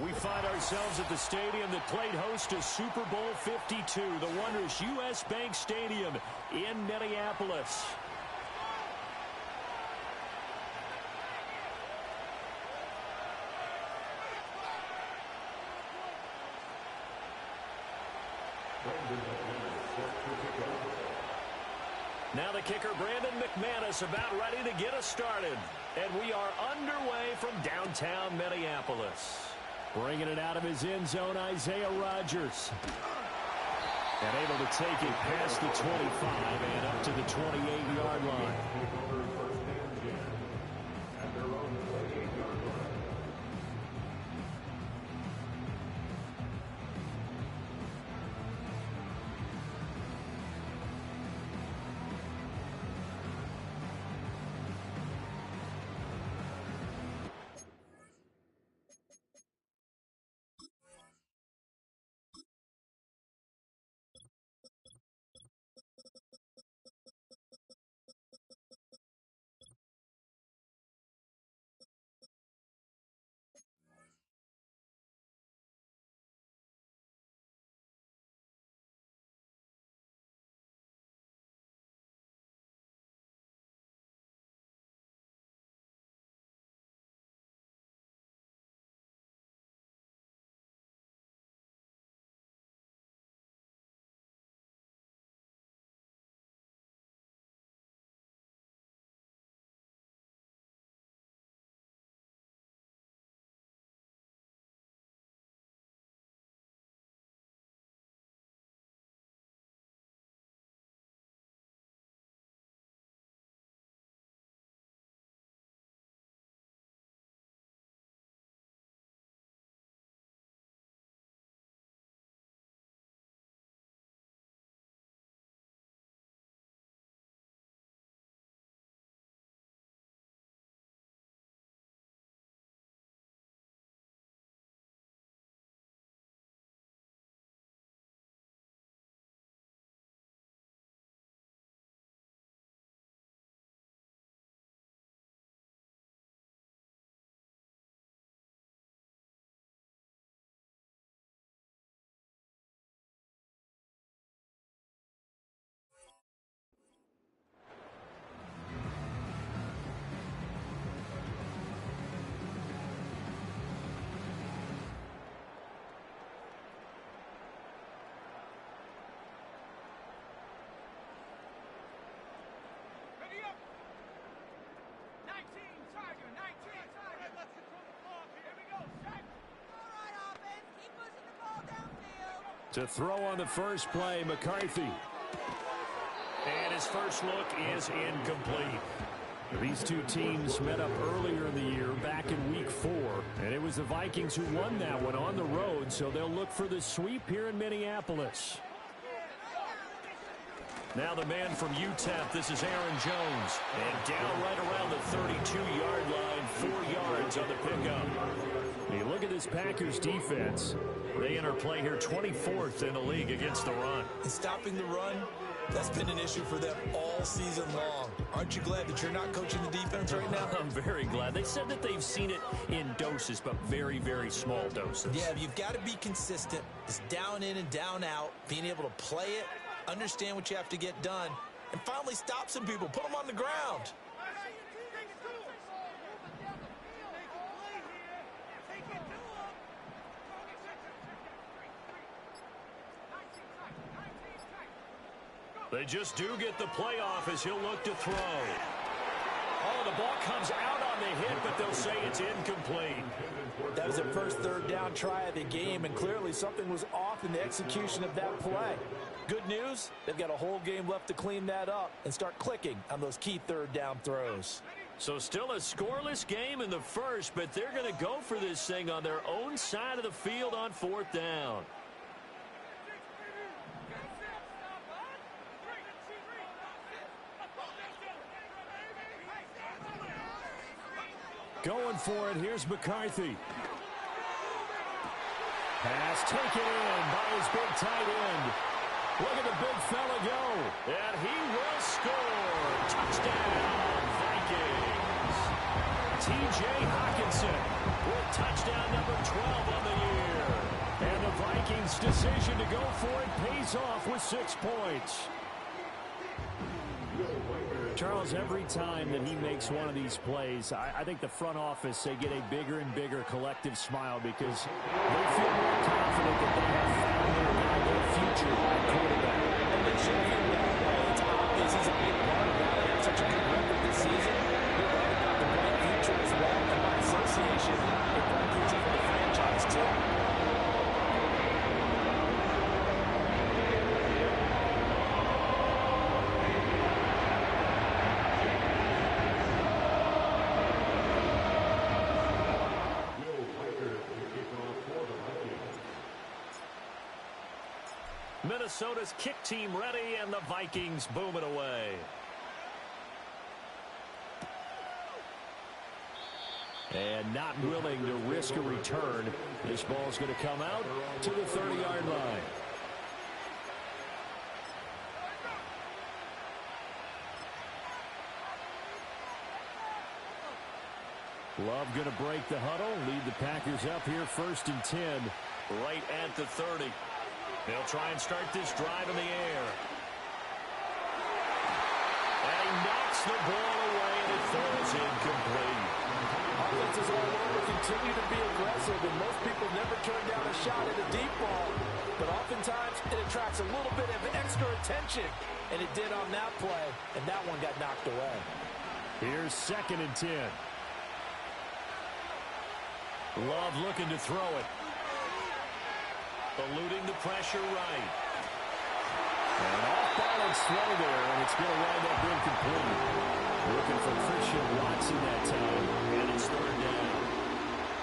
We find ourselves at the stadium that played host to Super Bowl 52, the wondrous U.S. Bank Stadium in Minneapolis. Now the kicker, Brandon McManus, about ready to get us started. And we are underway from downtown Minneapolis. Bringing it out of his end zone, Isaiah Rodgers. And able to take it past the 25 and up to the 28-yard line. To throw on the first play, McCarthy. And his first look is incomplete. These two teams met up earlier in the year, back in Week 4. And it was the Vikings who won that one on the road, so they'll look for the sweep here in Minneapolis. Now the man from UTEP, this is Aaron Jones. And down right around the 32-yard line, 4 yards on the pickup. Hey, look at this Packers defense. They enter play here 24th in the league against the run. And stopping the run, that's been an issue for them all season long. Aren't you glad that you're not coaching the defense right now? I'm very glad. They said that they've seen it in doses, but very, very small doses. Yeah, you've got to be consistent. It's down in and down out, being able to play it, understand what you have to get done, and finally stop some people, put them on the ground. They just do get the playoff as he'll look to throw. Oh, the ball comes out on the hit, but they'll say it's incomplete. That was their first third down try of the game, and clearly something was off in the execution of that play. Good news, they've got a whole game left to clean that up and start clicking on those key third down throws. So still a scoreless game in the first, but they're going to go for this thing on their own side of the field on fourth down. Going for it, here's McCarthy. Pass taken in by his big tight end. Look at the big fella go. And he will score. Touchdown, Vikings. T.J. Hawkinson with touchdown number 12 on the coach's decision to go for it pays off with 6 points. Charles, every time that he makes one of these plays, I think the front office, they get a bigger and bigger collective smile because they feel more confident that they have found their guy, their future at quarterback. And they should feel that way. It's obvious he's a big part of why they have such a good record this season. You're right about the bright future as well, and by association, a bright future for the franchise, too. Minnesota's kick team ready, and the Vikings boom it away. And not willing to risk a return. This ball's going to come out to the 30-yard line. Love going to break the huddle, lead the Packers up here 1st and 10. Right at the 30. They'll try and start this drive in the air. And he knocks the ball away, and it falls incomplete. Offenses all over continue to be aggressive, and most people never turn down a shot at a deep ball. But oftentimes, it attracts a little bit of extra attention, and it did on that play, and that one got knocked away. Here's 2nd and 10. Love looking to throw it. Eluding the pressure right. An off-balance throw there, and it's going to wind up incomplete. Looking for Christian Watson that time, and it's 3rd down.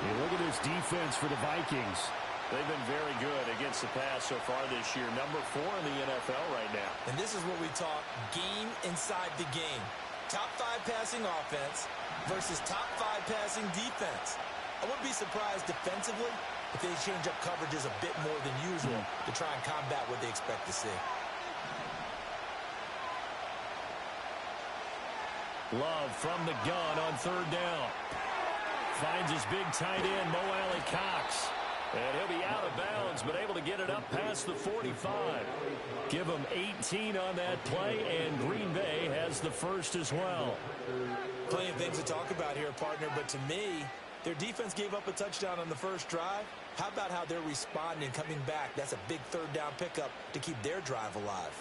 You look at this defense for the Vikings. They've been very good against the pass so far this year. Number 4 in the NFL right now. And this is what we talk, game inside the game. Top 5 passing offense versus top 5 passing defense. I wouldn't be surprised defensively if they change up coverages a bit more than usual to try and combat what they expect to see. Love from the gun on 3rd down. Finds his big tight end, Mo Alley-Cox. And he'll be out of bounds, but able to get it up past the 45. Give him 18 on that play, and Green Bay has the first as well. Plenty of things to talk about here, partner, but to me, their defense gave up a touchdown on the first drive. How about how they're responding and coming back? That's a big 3rd down pickup to keep their drive alive.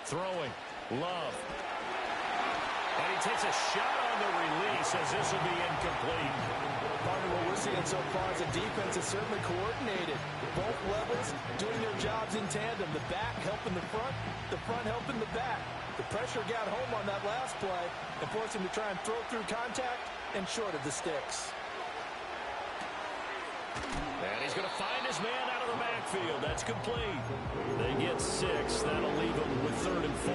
Throwing. Love. And he takes a shot on the release as this will be incomplete. Partner, what we're seeing so far is the defense is certainly coordinated. Both levels doing their jobs in tandem. The back helping the front helping the back. The pressure got home on that last play and forced him to try and throw through contact and short of the sticks. And he's going to find his man out of the backfield. That's complete. They get 6. That'll leave them with 3rd and 4.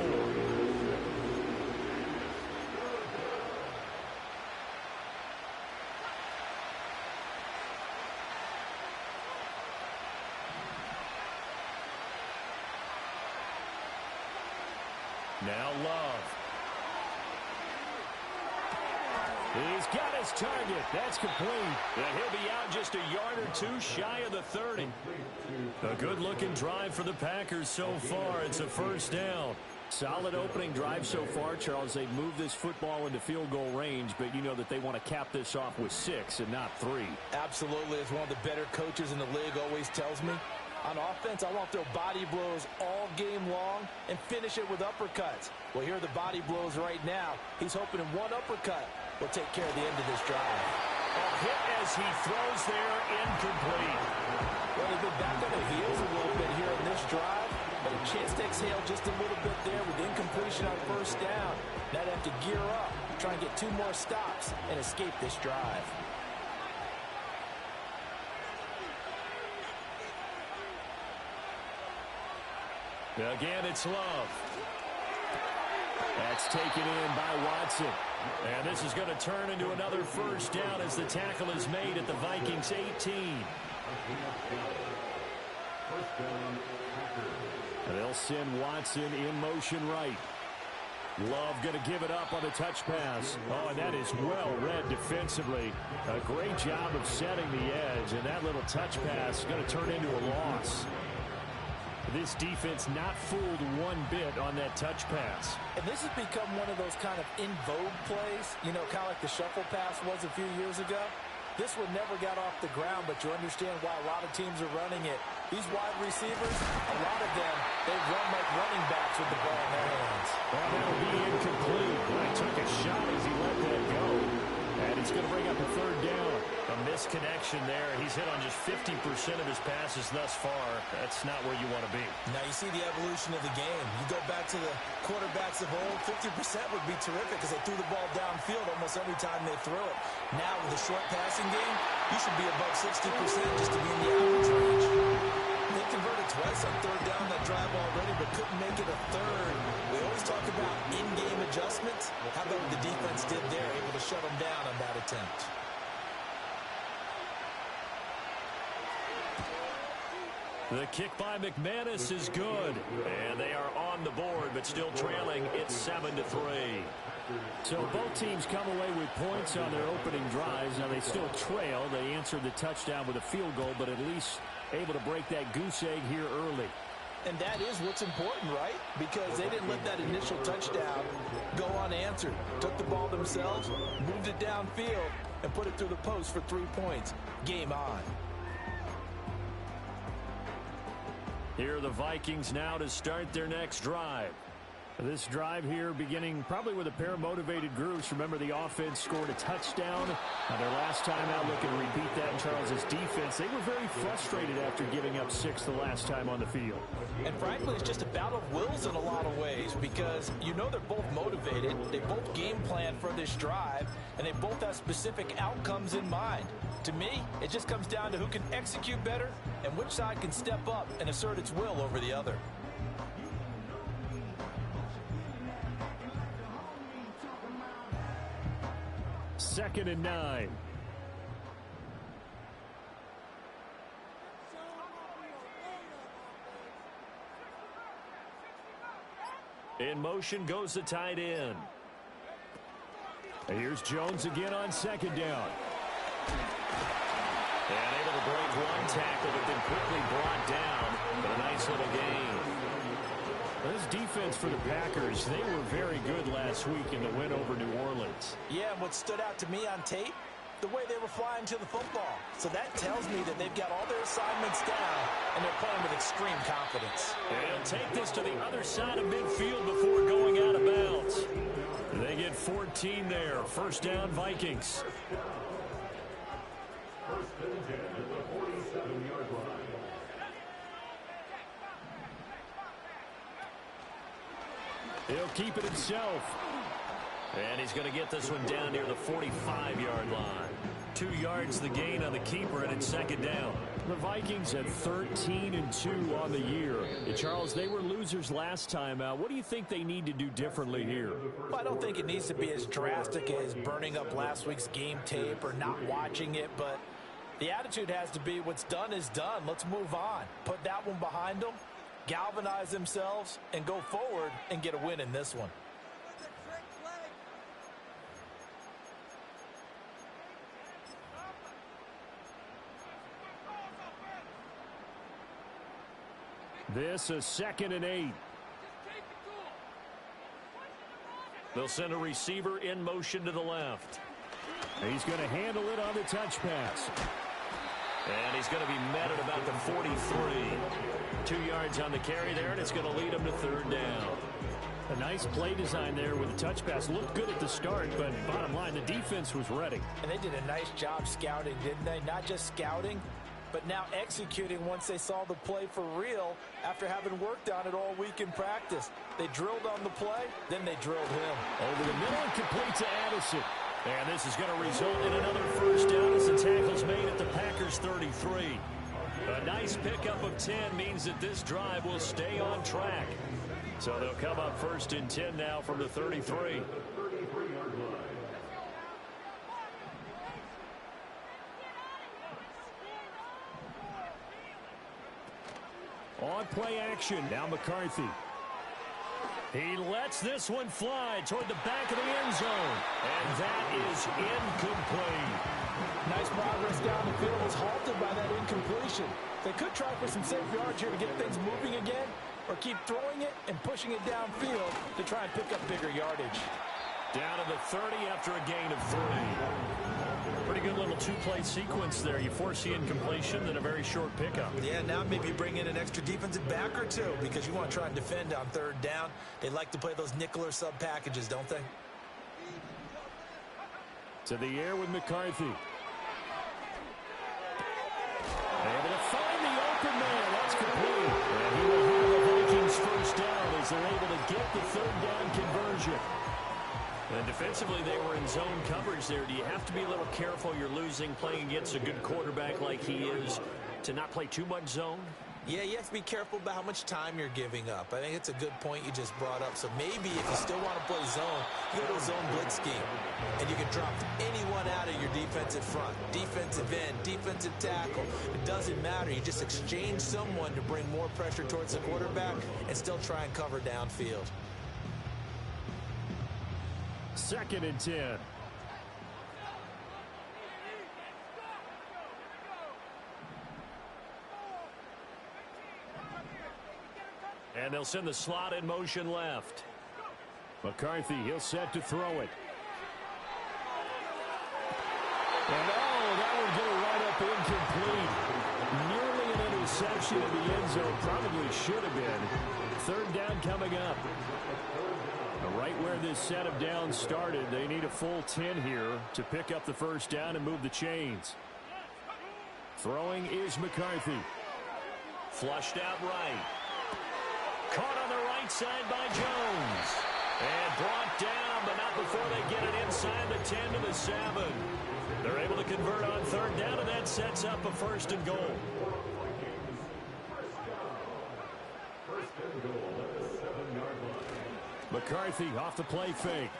Now Love. He's got his target. That's complete. And he'll be out just a yard or 2 shy of the 30. A good-looking drive for the Packers so far. It's a 1st down. Solid opening drive so far, Charles. They've moved this football into field goal range, but you know that they want to cap this off with 6 and not 3. Absolutely. As one of the better coaches in the league always tells me, on offense, I want to throw body blows all game long and finish it with uppercuts. Well, here are the body blows right now. He's hoping in one uppercut will take care of the end of this drive. A hit as he throws there, incomplete. Well, they've been back on their heels a little bit here in this drive, but a chance to exhale just a little bit there with incompletion on 1st down. Now they have to gear up, try and get 2 more stops, and escape this drive. Again, it's Love. That's taken in by Watson. And this is going to turn into another 1st down as the tackle is made at the Vikings 18. They'll send Watson in motion right. Love going to give it up on the touch pass. Oh, and that is well read defensively. A great job of setting the edge, and that little touch pass is going to turn into a loss. This defense not fooled one bit on that touch pass. And this has become one of those kind of in vogue plays, you know, kind of like the shuffle pass was a few years ago. This one never got off the ground, but you understand why a lot of teams are running it. These wide receivers, a lot of them, they run like running backs with the ball in their hands. Well, that'll be incomplete. Well, he took a shot as he let that go. And it's going to bring up a third down. A misconnection there. He's hit on just 50% of his passes thus far. That's not where you want to be. Now you see the evolution of the game. You go back to the quarterbacks of old, 50% would be terrific because they threw the ball downfield almost every time they threw it. Now with a short passing game, you should be above 60% just to be in the average range. They converted twice on third down that drive already, but couldn't make it a third. We always talk about in-game adjustments. How about what the defense did there, able to shut them down on that attempt? The kick by McManus is good. And they are on the board, but still trailing. It's 7-3. So both teams come away with points on their opening drives. Now they still trail. They answered the touchdown with a field goal, but at least able to break that goose egg here early. And that is what's important, right? Because they didn't let that initial touchdown go unanswered. Took the ball themselves, moved it downfield, and put it through the post for 3 points. Game on. Here are the Vikings now to start their next drive. This drive here beginning probably with a pair of motivated groups. Remember, the offense scored a touchdown. Their last time out, looking to repeat that in Charles's defense. They were very frustrated after giving up 6 the last time on the field. And frankly, it's just a battle of wills in a lot of ways because you know they're both motivated. They both game plan for this drive, and they both have specific outcomes in mind. To me, it just comes down to who can execute better and which side can step up and assert its will over the other. Second and 9. In motion goes the tight end. And here's Jones again on second down. And able to break one tackle, but then quickly brought down. But a nice little gain. This defense for the Packers, they were very good last week in the win over New Orleans. Yeah, and what stood out to me on tape, the way they were flying to the football. So that tells me that they've got all their assignments down, and they're playing with extreme confidence. And he'll take this to the other side of midfield before going out of bounds. They get 14 there. First down, Vikings. First and 10 at the 47-yard line. He'll keep it himself. And he's going to get this one down near the 45-yard line. 2 yards the gain on the keeper, and it's second down. The Vikings at 13-2 on the year. And Charles, they were losers last time out. What do you think they need to do differently here? Well, I don't think it needs to be as drastic as burning up last week's game tape or not watching it, but the attitude has to be what's done is done. Let's move on. Put that one behind them, galvanize themselves, and go forward and get a win in this one. This is 2nd and 8. They'll send a receiver in motion to the left. He's going to handle it on the touch pass. And he's going to be met at about the 43. 2 yards on the carry there, and it's going to lead him to third down. A nice play design there with the touch pass. Looked good at the start, but bottom line, the defense was ready. And they did a nice job scouting, didn't they? Not just scouting, but now executing once they saw the play for real after having worked on it all week in practice. They drilled on the play, then they drilled him. Over the middle and complete to Addison. And this is going to result in another first down as the tackle's made at the Packers 33. A nice pickup of 10 means that this drive will stay on track. So they'll come up 1st and 10 now from the 33. On play action, now McCarthy. He lets this one fly toward the back of the end zone. And that is incomplete. Nice progress down the field was halted by that incompletion. They could try for some safe yards here to get things moving again, or keep throwing it and pushing it downfield to try and pick up bigger yardage. Down to the 30 after a gain of 3. Pretty good little two-play sequence there. You force the incompletion, then a very short pickup. Yeah, now maybe you bring in an extra defensive back or two because you want to try and defend on third down. They like to play those nickel or sub packages, don't they? To the air with McCarthy. Able to find the open man. That's complete. And he will have the Vikings first down as they're able to get the third down conversion. And defensively, they were in zone coverage there. Do you have to be a little careful you're losing playing against a good quarterback like he is to not play too much zone? Yeah, you have to be careful about how much time you're giving up. I think it's a good point you just brought up. So maybe if you still want to play zone, you go to a zone blitz scheme. And you can drop anyone out of your defensive front. Defensive end, defensive tackle. It doesn't matter. You just exchange someone to bring more pressure towards the quarterback and still try and cover downfield. 2nd and 10. And they'll send the slot in motion left. McCarthy, he'll set to throw it. And that would go right up incomplete. Nearly an interception in the end zone. Probably should have been. 3rd down coming up. Right where this set of downs started, they need a full 10 here to pick up the first down and move the chains. Throwing is McCarthy. Flushed out right. Caught on the right side by Jones. And brought down, but not before they get it inside the 10 to the 7. They're able to convert on 3rd down, and that sets up a 1st and goal. McCarthy off the play fake.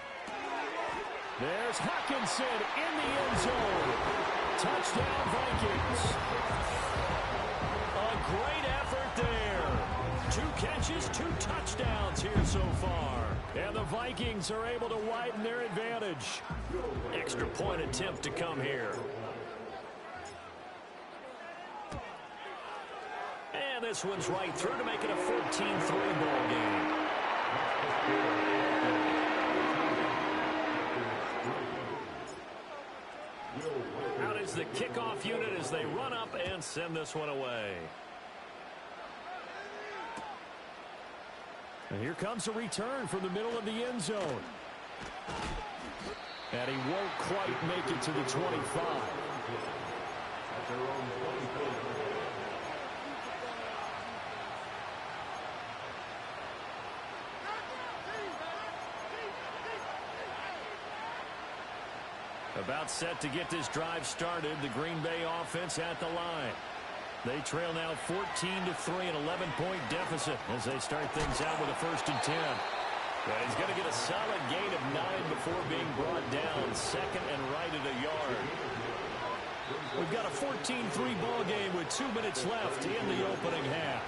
There's Hawkinson in the end zone. Touchdown, Vikings. A great effort there. 2 catches, 2 touchdowns here so far. And the Vikings are able to widen their advantage. Extra point attempt to come here. And this one's right through to make it a 14-3 ball game. Out is the kickoff unit as they run up and send this one away. And here comes a return from the middle of the end zone. And he won't quite make it to the 25. About set to get this drive started. The Green Bay offense at the line. They trail now 14-3, an 11-point deficit as they start things out with a 1st and 10. But he's going to get a solid gain of 9 before being brought down. 2nd and right at a yard. We've got a 14-3 ball game with 2 minutes left in the opening half.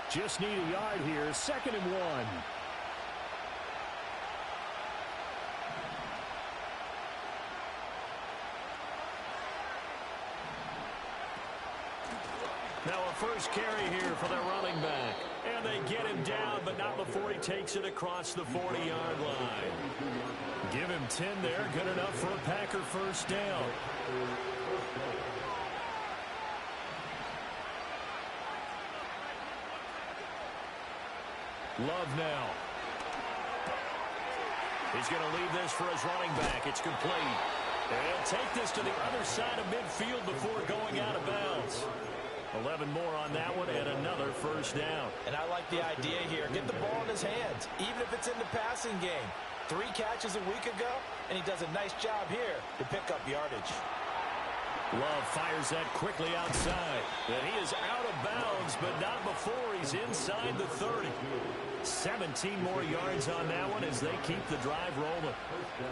Just need a yard here. 2nd and 1. Now a first carry here for their running back. And they get him down, but not before he takes it across the 40-yard line. Give him 10 there. Good enough for a Packer first down. Love now. He's going to leave this for his running back. It's complete. And he'll take this to the other side of midfield before going out of bounds. 11 more on that one and another first down. And I like the idea here. Get the ball in his hands, even if it's in the passing game. 3 catches a week ago, and he does a nice job here to pick up yardage. Love fires that quickly outside. And he is out of bounds, but not before he's inside the 30. 17 more yards on that one as they keep the drive rolling.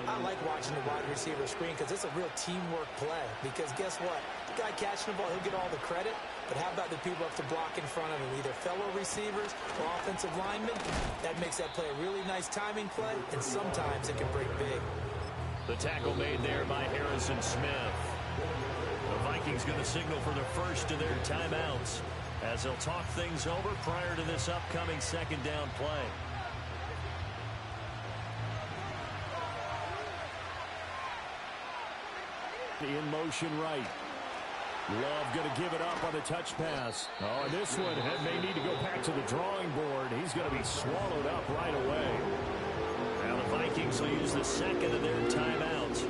I like watching the wide receiver screen because it's a real teamwork play. Because guess what? The guy catching the ball, he'll get all the credit. But how about the people up to block in front of him? Either fellow receivers or offensive linemen. That makes that play a really nice timing play, and sometimes it can break big. The tackle made there by Harrison Smith. The Vikings going to signal for the first of their timeouts as they'll talk things over prior to this upcoming second down play. In motion right. Love going to give it up on the touch pass. Oh, and this one may need to go back to the drawing board. He's going to be swallowed up right away. Now the Vikings will use the second of their timeouts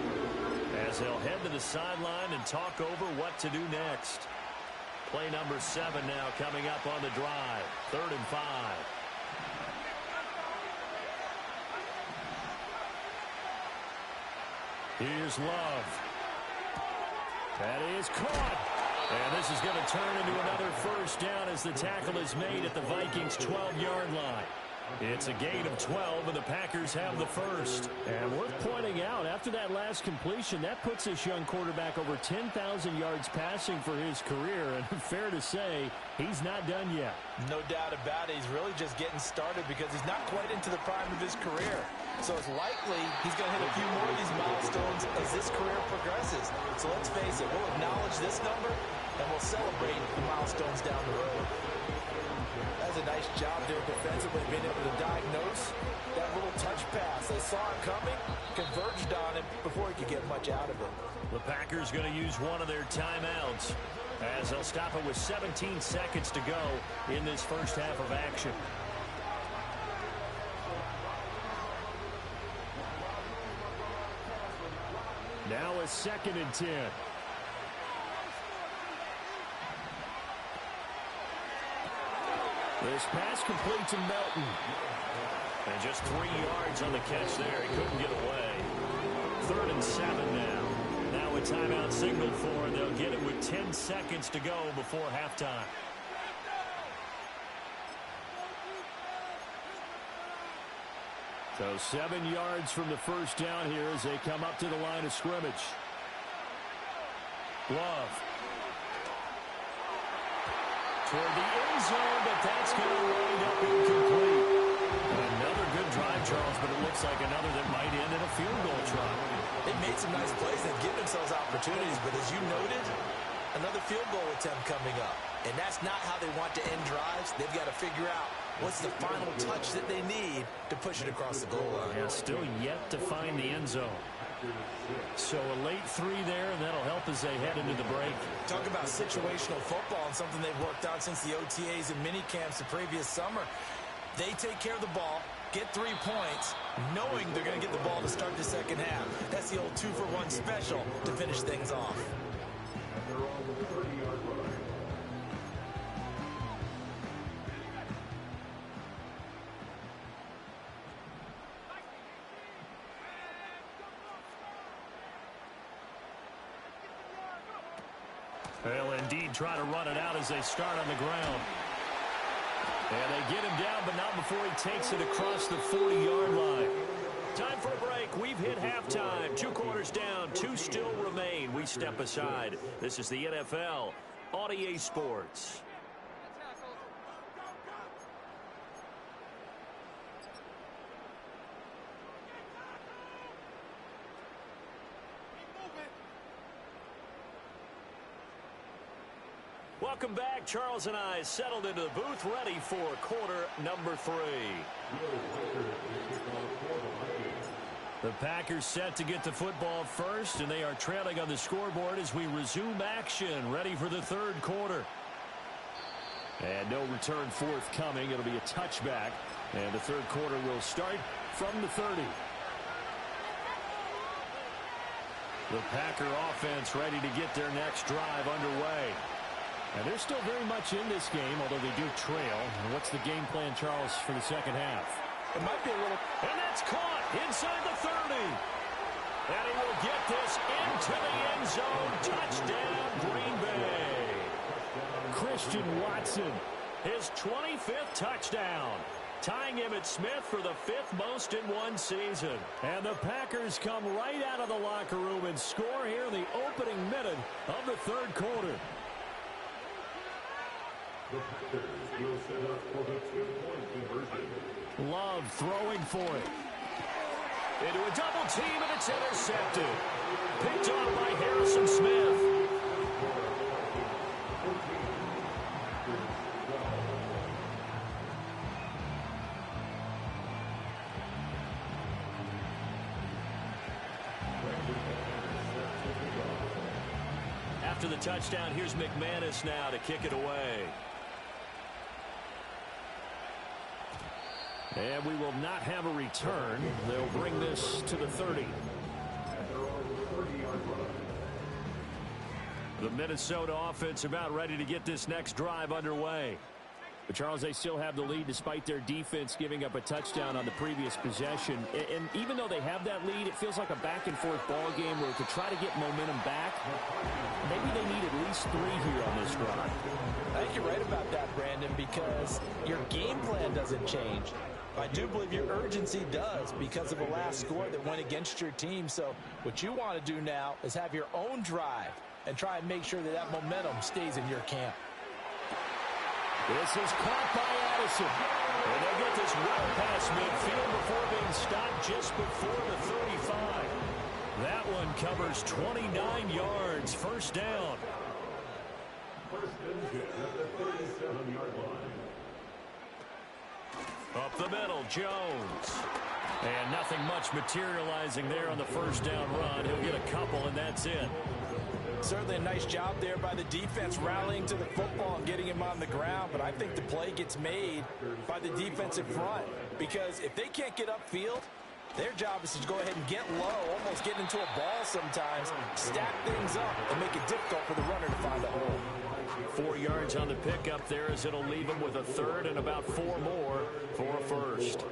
as they'll head to the sideline and talk over what to do next. Play number 7 now coming up on the drive. 3rd and 5. Here's Love. That is caught. And this is going to turn into another first down as the tackle is made at the Vikings' 12-yard line. It's a gain of 12, and the Packers have the first. And worth pointing out, after that last completion, that puts this young quarterback over 10,000 yards passing for his career. And fair to say, he's not done yet. No doubt about it. He's really just getting started because he's not quite into the prime of his career. So it's likely he's going to hit a few more of these milestones as this career progresses. So let's face it, we'll acknowledge this number, and we'll celebrate the milestones down the road. That's a nice job there defensively, being able to diagnose that little touch pass. They saw him coming, converged on him before he could get much out of it. The Packers going to use one of their timeouts as they'll stop it with 17 seconds to go in this first half of action. Now a 2nd and 10. This pass complete to Melton. And just 3 yards on the catch there. He couldn't get away. 3rd and 7 now. Now a timeout signal for, and they'll get it with 10 seconds to go before halftime. So 7 yards from the first down here as they come up to the line of scrimmage. Love. Toward the end zone, but that's going to wind up incomplete. Another good drive, Charles, but it looks like another that might end in a field goal try. They made some nice plays and give themselves opportunities, but as you noted, another field goal attempt coming up. And that's not how they want to end drives. They've got to figure out what's the final touch that they need to push it across the goal line. Yeah, still yet to find the end zone. So a late 3 there, and that'll help as they head into the break. Talk about situational football and something they've worked out since the OTAs and mini camps the previous summer. They take care of the ball, get 3 points, knowing they're going to get the ball to start the second half. That's the old 2-for-1 special to finish things off. They're on the 30-yard line. They'll indeed try to run it out as they start on the ground. And they get him down, but not before he takes it across the 40-yard line. Time for a break. We've hit halftime. 2 quarters down. 2 still remain. We step aside. This is the NFL on EA Sports. Welcome back. Charles and I settled into the booth, ready for quarter number 3. The Packers set to get the football first, and they are trailing on the scoreboard as we resume action, ready for the 3rd quarter. And no return forthcoming. It'll be a touchback, and the 3rd quarter will start from the 30. The Packer offense ready to get their next drive underway. And they're still very much in this game, although they do trail. And what's the game plan, Charles, for the second half? It might be a little... And that's caught inside the 30. And he will get this into the end zone. Touchdown, Green Bay. Christian Watson. His 25th touchdown. Tying Emmitt Smith for the 5th most in one season. And the Packers come right out of the locker room and score here in the opening minute of the third quarter. The Packers will set up for the 2-point conversion. Love throwing for it. Into a double team, and it's intercepted. Picked off by Harrison Smith. After the touchdown, here's McManus now to kick it away. And we will not have a return. They'll bring this to the 30. The Minnesota offense about ready to get this next drive underway. But Charles, they still have the lead despite their defense giving up a touchdown on the previous possession. And even though they have that lead, it feels like a back-and-forth ball game where to try to get momentum back, maybe they need at least 3 here on this drive. I think you're right about that, Brandon, because your game plan doesn't change. I do believe your urgency does because of the last score that went against your team. So what you want to do now is have your own drive and try and make sure that that momentum stays in your camp. This is caught by Addison. And they get this well past midfield before being stopped just before the 35. That one covers 29 yards. First down. First and 10 at the 37-yard line. Up the middle, Jones. And nothing much materializing there on the first down run. He'll get a couple, and that's it. Certainly a nice job there by the defense rallying to the football and getting him on the ground. But I think the play gets made by the defensive front. Because if they can't get upfield, their job is to go ahead and get low, almost get into a ball sometimes, stack things up, and make it difficult for the runner to find a hole. 4 yards on the pickup there as it'll leave him with a third and about 4 more for a first.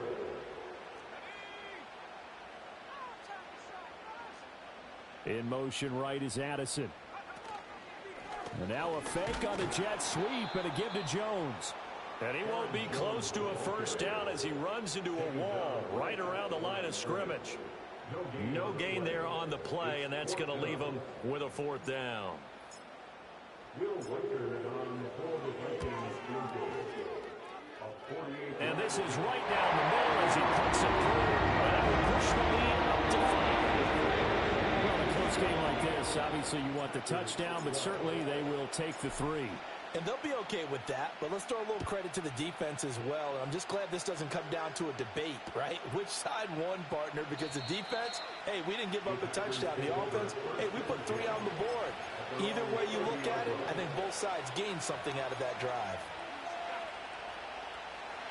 In motion right is Addison. And now a fake on the jet sweep and a give to Jones. And he won't be close to a first down as he runs into a wall right around the line of scrimmage. No gain there on the play, and that's going to leave him with a 4th down. And this is right down the middle as he puts it through. And that will push the lead up to 5. Well, in a close game like this, obviously you want the touchdown, but certainly they will take the 3. And they'll be okay with that, but let's throw a little credit to the defense as well. I'm just glad this doesn't come down to a debate, right? Which side won, partner? Because the defense, hey, we didn't give up a touchdown. The offense, hey, we put 3 on the board. Either way you look at it, I think both sides gained something out of that drive.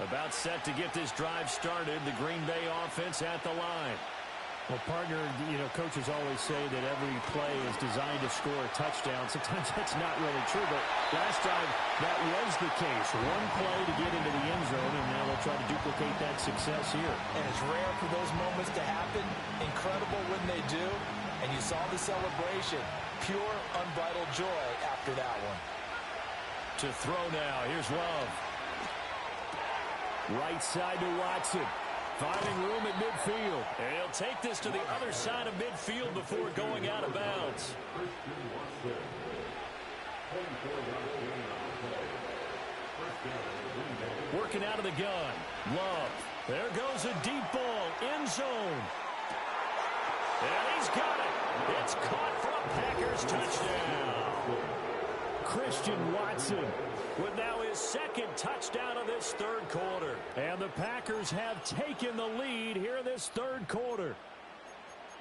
About set to get this drive started, the Green Bay offense at the line. Well, partner, you know, coaches always say that every play is designed to score a touchdown. Sometimes that's not really true, but last time that was the case. One play to get into the end zone, and now they'll try to duplicate that success here. And it's rare for those moments to happen. Incredible when they do. And you saw the celebration. Pure, unbridled joy after that one. To throw now, here's Love. Right side to Watson. Finding room at midfield. And he'll take this to the other side of midfield before going out of bounds. Working out of the gun. Love. There goes a deep ball. End zone. And he's got it. It's caught for a Packers touchdown. Christian Watson with now his 2nd touchdown of this third quarter. And the Packers have taken the lead here in this third quarter.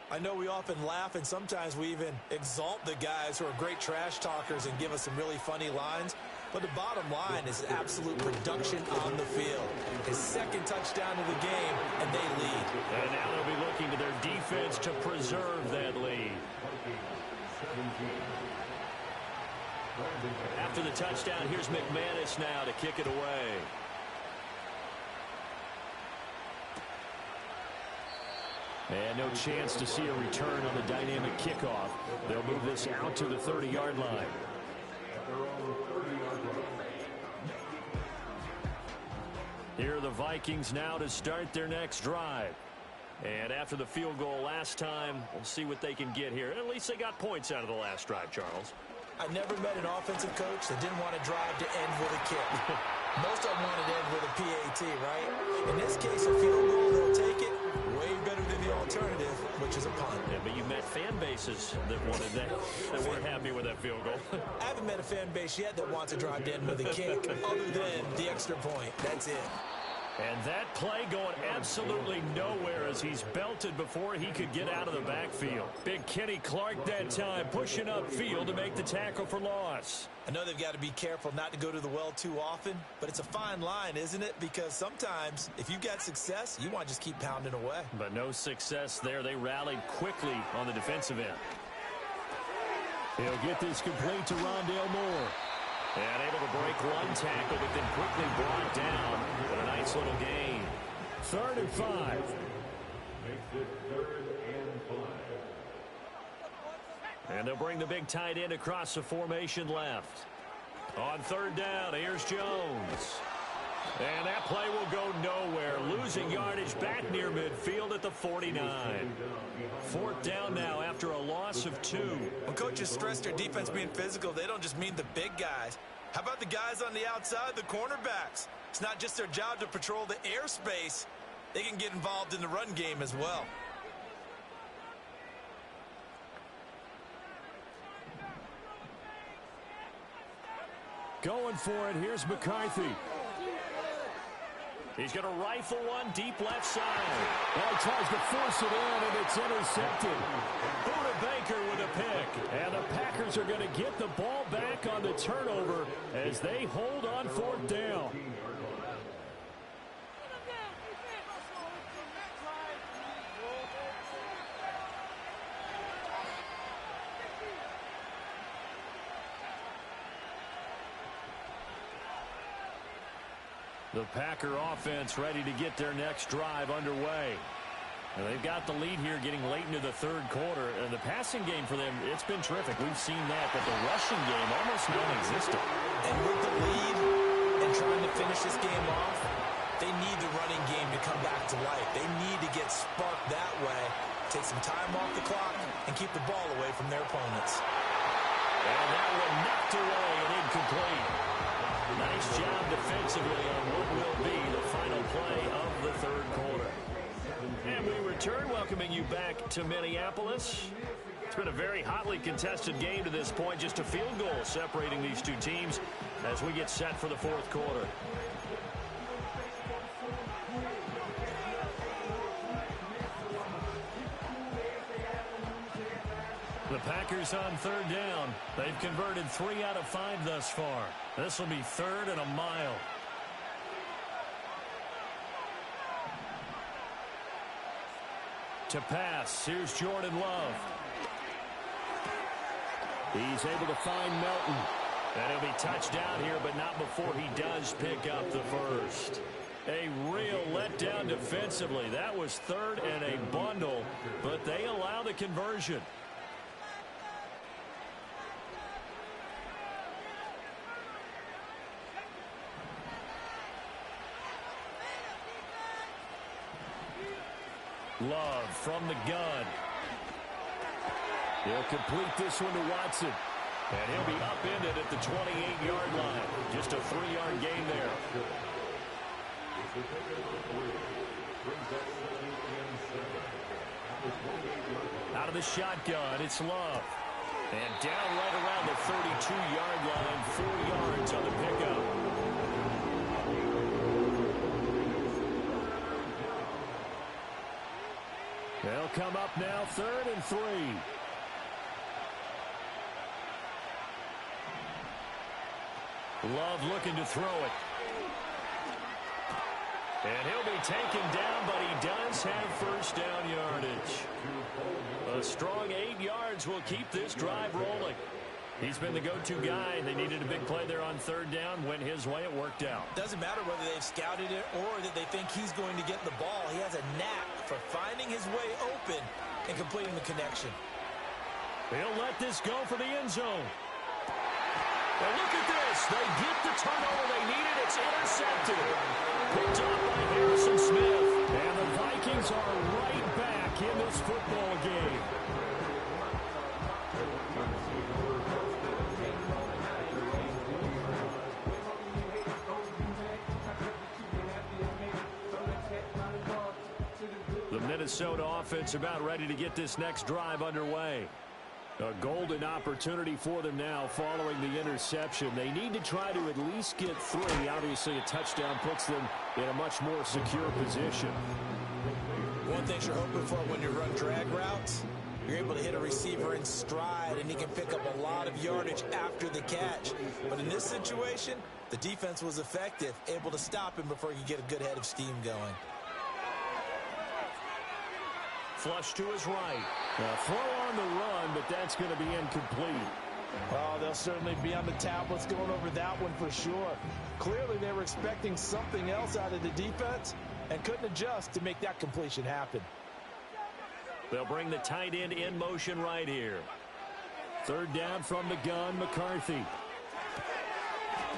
I know we often laugh and sometimes we even exalt the guys who are great trash talkers and give us some really funny lines. But the bottom line is absolute production on the field. His 2nd touchdown of the game, and they lead. And now they'll be looking to their defense to preserve that lead. After the touchdown, here's McManus now to kick it away. And no chance to see a return on the dynamic kickoff. They'll move this out to the 30-yard line. Here are the Vikings now to start their next drive. And after the field goal last time, we'll see what they can get here. At least they got points out of the last drive, Charles. I never met an offensive coach that didn't want to drive to end with a kick. Most of them wanted to end with a PAT, right? In this case, a field goal, they'll take it. Way better than the alternative, which is a punt. Yeah, but you met fan bases that wanted that weren't happy with that field goal. I haven't met a fan base yet that wants to drive to end with a kick, other than the extra point. That's it. And that play going absolutely nowhere as he's belted before he could get out of the backfield. Big Kenny Clark that time pushing upfield to make the tackle for loss. I know they've got to be careful not to go to the well too often, but it's a fine line, isn't it? Because sometimes if you've got success, you want to just keep pounding away. But no success there. They rallied quickly on the defensive end. He'll get this complete to Rondale Moore. And able to break one tackle, but then quickly brought down with a nice little gain. 3rd and 5. Makes it 3rd and 5. And they'll bring the big tight end across the formation left. On 3rd down, here's Jones. And that play will go nowhere. Losing yardage back near midfield at the 49. 4th down now after a loss of 2. When coaches stress their defense being physical, they don't just mean the big guys. How about the guys on the outside, the cornerbacks? It's not just their job to patrol the airspace. They can get involved in the run game as well. Going for it, here's McCarthy. He's going to rifle one deep left side. Well, he tries to force it in, and it's intercepted. Buda Baker with a pick. And the Packers are going to get the ball back on the turnover as they hold on 4th down. The Packer offense ready to get their next drive underway. And they've got the lead here getting late into the 3rd quarter. And the passing game for them, it's been terrific. We've seen that, but the rushing game almost non-existent. And with the lead and trying to finish this game off, they need the running game to come back to life. They need to get sparked that way, take some time off the clock, and keep the ball away from their opponents. And that one knocked away and incomplete. Nice job defensively on what will be the final play of the 3rd quarter. And we return, welcoming you back to Minneapolis. It's been a very hotly contested game to this point. Just a field goal separating these two teams as we get set for the 4th quarter. The Packers on 3rd down. They've converted 3 out of 5 thus far. This will be 3rd and a mile. To pass, here's Jordan Love. He's able to find Melton. And he'll be touched down here, but not before he does pick up the first. A real letdown defensively. That was 3rd and a bundle, but they allow the conversion. Love from the gun. He'll complete this one to Watson. And he'll be upended at the 28-yard line. Just a 3-yard gain there. Out of the shotgun, it's Love. And down right around the 32-yard line, 4 yards on the pickup. They'll come up now, 3rd and 3. Love looking to throw it. And he'll be taken down, but he does have first down yardage. A strong 8 yards will keep this drive rolling. He's been the go-to guy. They needed a big play there on third down. Went his way. It worked out. Doesn't matter whether they've scouted it or that they think he's going to get the ball. He has a knack for finding his way open and completing the connection. He'll let this go for the end zone. And look at this. They get the turnover they needed. It's intercepted. Picked off by Harrison Smith. And the Vikings are right back in this football game. The Minnesota offense about ready to get this next drive underway. A golden opportunity for them now following the interception. They need to try to at least get 3. Obviously, a touchdown puts them in a much more secure position. One thing you're hoping for when you run drag routes, you're able to hit a receiver in stride, and he can pick up a lot of yardage after the catch. But in this situation, the defense was effective, able to stop him before he could get a good head of steam going. Flush to his right. Throw on the run, but that's going to be incomplete. Oh, they'll certainly be on the tablets going over that one for sure. Clearly, they were expecting something else out of the defense and couldn't adjust to make that completion happen. They'll bring the tight end in motion right here. Third down from the gun, McCarthy.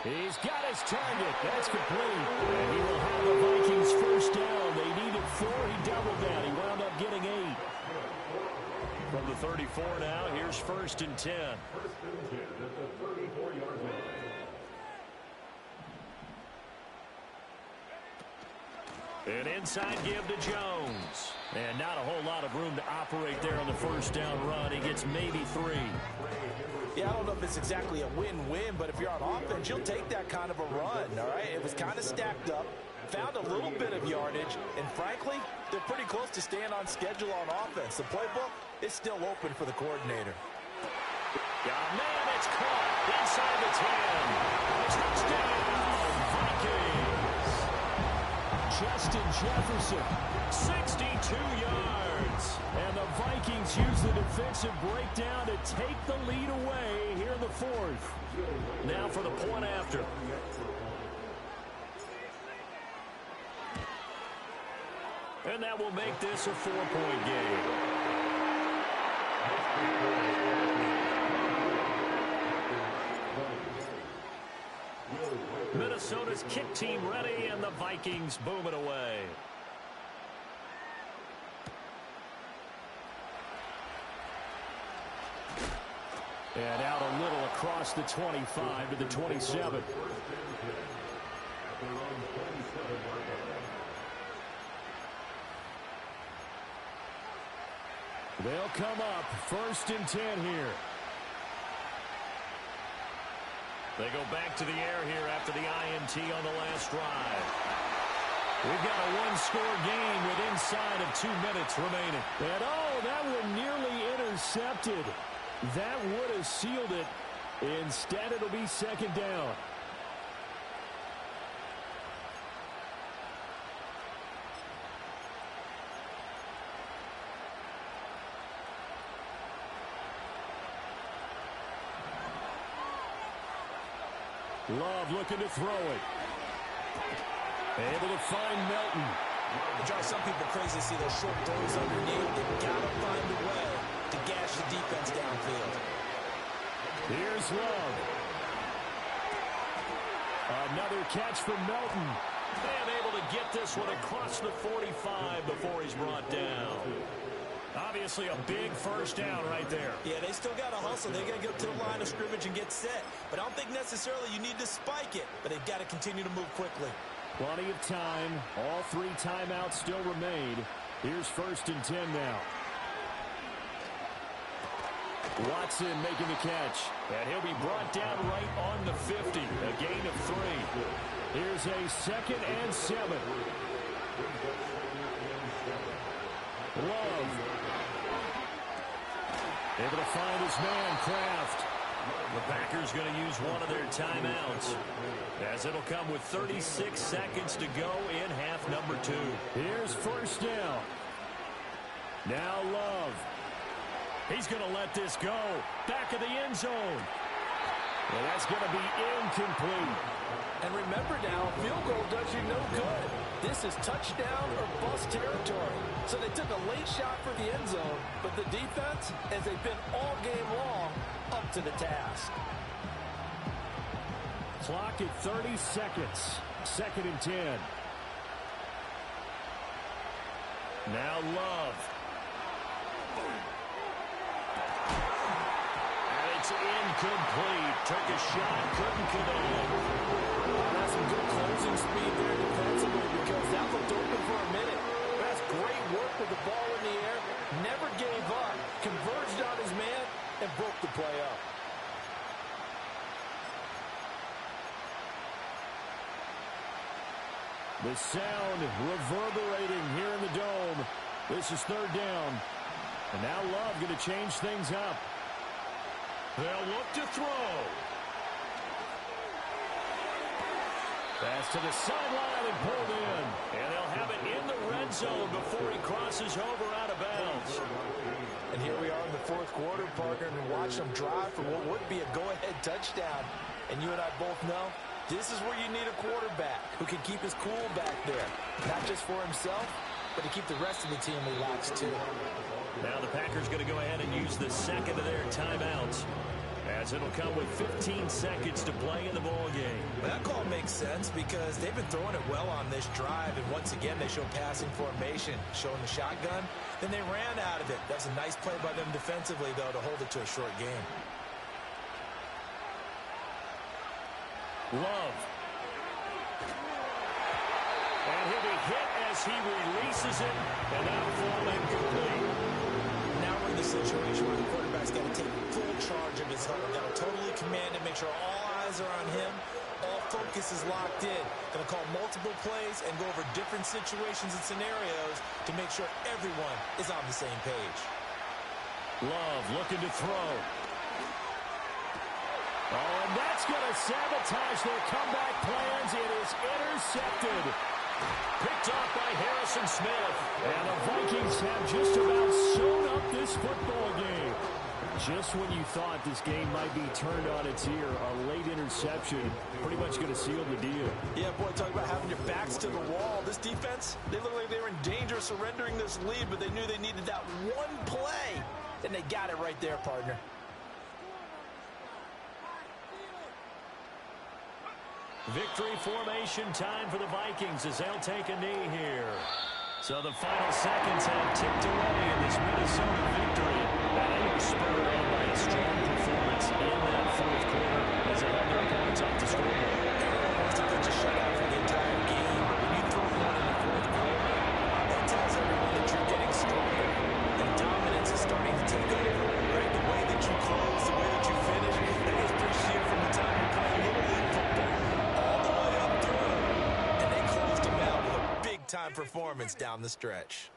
He's got his target. That's complete. And he will have the Vikings first down. They needed 4. He doubled that. He wound up getting 8. From the 34 now, here's 1st and 10. An inside give to Jones. And not a whole lot of room to operate there on the first down run. He gets maybe 3. Yeah, I don't know if it's exactly a win-win, but if you're on offense, you'll take that kind of a run, all right? It was kind of stacked up, found a little bit of yardage, and frankly, they're pretty close to staying on schedule on offense. The playbook is still open for the coordinator. Yeah, man, it's caught inside the 10. Touchdown, Vikings. Justin Jefferson, 62 yards. And the Vikings use the defensive breakdown to take the lead away here in the 4th. Now for the point after. And that will make this a 4-point game. Minnesota's kick team ready, and the Vikings boom it away. And out a little across the 25 to the 27. They'll come up 1st and 10 here. They go back to the air here after the INT on the last drive. We've got a one-score game with inside of 2 minutes remaining. And oh, that one nearly intercepted. That would have sealed it. Instead, it'll be 2nd down. Love looking to throw it. Able to find Melton. It drives some people crazy to see those short throws underneath. They've got to find a way to gash the defense downfield. Here's Love. Another catch from Melton. And able to get this one across the 45 before he's brought down. Obviously a big first down right there. Yeah, they still got to hustle. They got to get to the line of scrimmage and get set. But I don't think necessarily you need to spike it. But they've got to continue to move quickly. Plenty of time. All 3 timeouts still remain. Here's 1st and 10 now. Watson making the catch. And he'll be brought down right on the 50. A gain of 3. Here's a 2nd and 7. Love. Able to find his man, Kraft. The Packers going to use one of their timeouts, as it'll come with 36 seconds to go in half number 2. Here's 1st down. Now Love. He's going to let this go. Back of the end zone. And that's going to be incomplete. And remember now, field goal does you no good. This is touchdown or bust territory. So they took a late shot for the end zone, but the defense, as they've been all game long, up to the task. Clock at 30 seconds. 2nd and 10. Now Love. And it's incomplete. Took a shot, couldn't connect. That's some good closing speed there defensively because that looked open for a minute. That's great work with the ball in the air. Never gave up. Converged on his man and broke the play up. The sound reverberating here in the dome. This is 3rd down. And now Love going to change things up. They'll look to throw. Pass to the sideline and pulled in. And they'll have it in the red zone before he crosses over out of bounds. And here we are in the 4th quarter, partner, and watch them drive for what would be a go-ahead touchdown. And you and I both know this is where you need a quarterback who can keep his cool back there. Not just for himself, but to keep the rest of the team relaxed too. Now the Packers going to go ahead and use the 2nd of their timeouts, as it'll come with 15 seconds to play in the ball game. That call makes sense because they've been throwing it well on this drive, and once again they show passing formation, showing the shotgun. Then they ran out of it. That's a nice play by them defensively, though, to hold it to a short game. Love. And he'll be hit as he releases it, and that'll fall incomplete. Now we're in the situation where the quarterback's got to take full charge of his huddle. Got to totally command it, make sure all eyes are on him. All focus is locked in. Going to call multiple plays and go over different situations and scenarios to make sure everyone is on the same page. Love looking to throw. Oh, and that's going to sabotage their comeback plans. It is intercepted. Picked off by Harrison Smith. And the Vikings have just about sewn up this football game. Just when you thought this game might be turned on its ear, a late interception pretty much going to seal the deal. Yeah, boy, talk about having your backs to the wall. This defense, they look like they were in danger of surrendering this lead, but they knew they needed that one play. And they got it right there, partner. Victory formation time for the Vikings as they'll take a knee here. So the final seconds have ticked away in this Minnesota victory. And they were spurred on by a strong performance in that 4th quarter as they held their opponents off the scoreboard. Everyone wants to pitch a shutout for the entire game, but when you throw one in the 4th quarter, that tells everyone that you're getting stronger. And dominance is starting to take over, right? The way that you close, the way that you finish, that is pretty sheer from the time you're playing Little League football all the way up through. And they closed them out with a big-time performance down the stretch.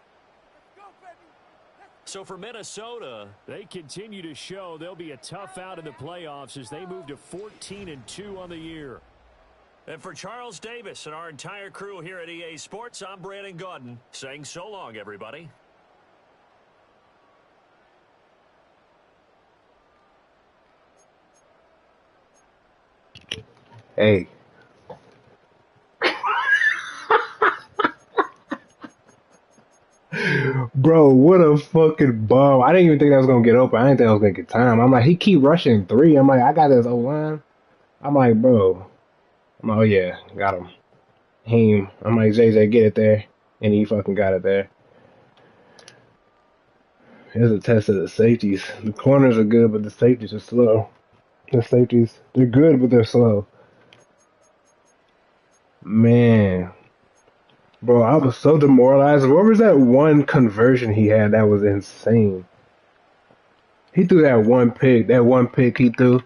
So for Minnesota, they continue to show they'll be a tough out in the playoffs as they move to 14-2 on the year. And for Charles Davis and our entire crew here at EA Sports, I'm Brandon Gaudin saying so long, everybody. Hey. Bro, what a fucking bum. I didn't even think that was going to get open. I didn't think I was going to get time. I'm like, he keep rushing 3. I'm like, I got this O-line. I'm like, bro. I'm like, oh, yeah, got him. I'm like, JJ, get it there. And he fucking got it there. Here's a test of the safeties. The corners are good, but the safeties are slow. The safeties, they're good, but they're slow. Man. Bro, I was so demoralized. What was that one conversion he had that was insane? He threw that one pick. That one pick he threw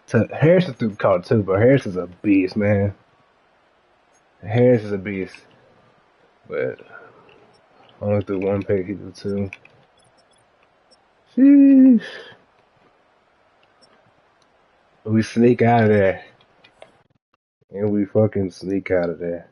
to Harrison threw caught too, but Harris is a beast, man. Harris is a beast. But only threw one pick, he threw 2. Sheesh. We sneak out of there. And we fucking sneak out of there.